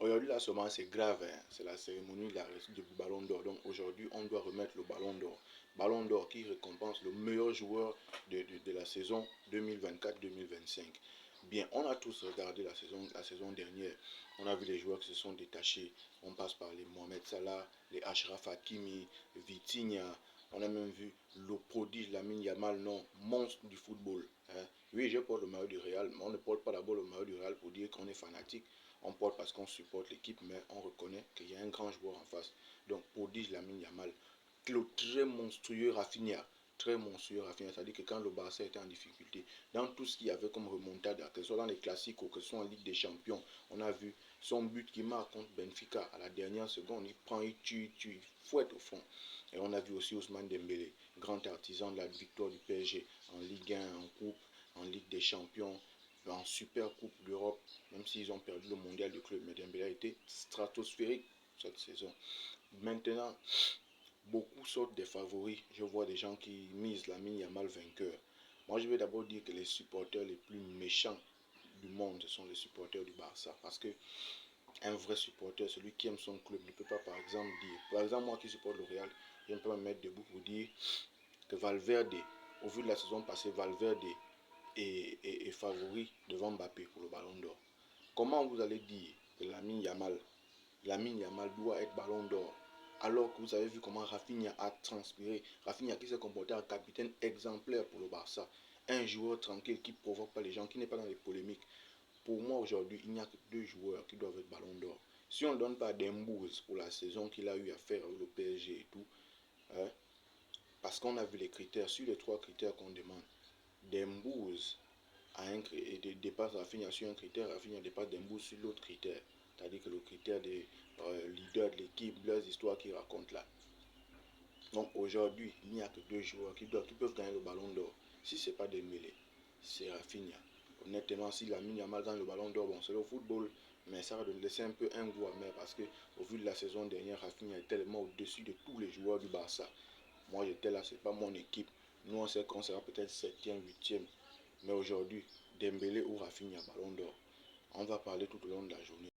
Aujourd'hui, là, seulement, c'est grave, hein. C'est la cérémonie du Ballon d'Or. Donc, aujourd'hui, on doit remettre le Ballon d'Or. Ballon d'Or qui récompense le meilleur joueur de la saison 2024-2025. Bien, on a tous regardé la saison dernière. On a vu les joueurs qui se sont détachés. On passe par les Mohamed Salah, les Achraf Hakimi, Vitinha. On a même vu le prodige Lamine Yamal, non, monstre du football, hein. Oui, je porte le maillot du Real, mais on ne porte pas d'abord le maillot du Real pour dire qu'on est fanatique. On porte parce qu'on supporte l'équipe, mais on reconnaît qu'il y a un grand joueur en face. Donc, prodige Lamine Yamal. Le très monstrueux Rafinha. Très monstrueux Rafinha. C'est-à-dire que quand le Barça était en difficulté, dans tout ce qu'il y avait comme remontada, que ce soit dans les classiques ou que ce soit en Ligue des Champions, on a vu son but qui marque contre Benfica à la dernière seconde. Il prend, il tue, il fouette au fond. Et on a vu aussi Ousmane Dembélé, grand artisan de la victoire du PSG en Ligue 1, en Coupe, en Ligue des Champions, en Super Coupe d'Europe, même s'ils ont perdu le mondial du club. Mais Dembélé a été stratosphérique cette saison. Maintenant, beaucoup sortent des favoris. Je vois des gens qui misent Lamine Yamal vainqueur. Moi, je vais d'abord dire que les supporters les plus méchants du monde, ce sont les supporters du Barça. Parce que un vrai supporter, celui qui aime son club, ne peut pas, par exemple, dire. Par exemple, moi qui supporte le Real, je ne peux pas me mettre debout pour dire que Valverde, au vu de la saison passée, Valverde est favori devant Mbappé pour le Ballon d'Or. Comment vous allez dire que Lamine Yamal doit être Ballon d'Or alors que vous avez vu comment Rafinha a transpiré. Rafinha qui s'est comporté en capitaine exemplaire pour le Barça. Un joueur tranquille qui ne provoque pas les gens, qui n'est pas dans les polémiques. Pour moi aujourd'hui, il n'y a que deux joueurs qui doivent être Ballon d'Or. Si on ne donne pas Dembouz pour la saison qu'il a eu à faire avec le PSG et tout, hein, parce qu'on a vu les critères, sur les trois critères qu'on demande, Dembouz dépasse Rafinha sur un critère, Rafinha dépasse Dembouz sur l'autre critère. C'est-à-dire que le critère des leaders de l'équipe, leurs histoires qu'ils racontent là. Donc aujourd'hui, il n'y a que deux joueurs qui peuvent gagner le Ballon d'Or. Si ce n'est pas Dembélé, c'est Rafinha. Honnêtement, si Lamine Yamal gagne le Ballon d'Or, bon, c'est le football, mais ça va laisser un peu un goût amer parce que au vu de la saison dernière, Rafinha est tellement au-dessus de tous les joueurs du Barça. Moi, j'étais là, c'est pas mon équipe. Nous, on sait qu'on sera peut-être 7e, 8e. Mais aujourd'hui, Dembélé ou Rafinha, Ballon d'Or. On va parler tout au long de la journée.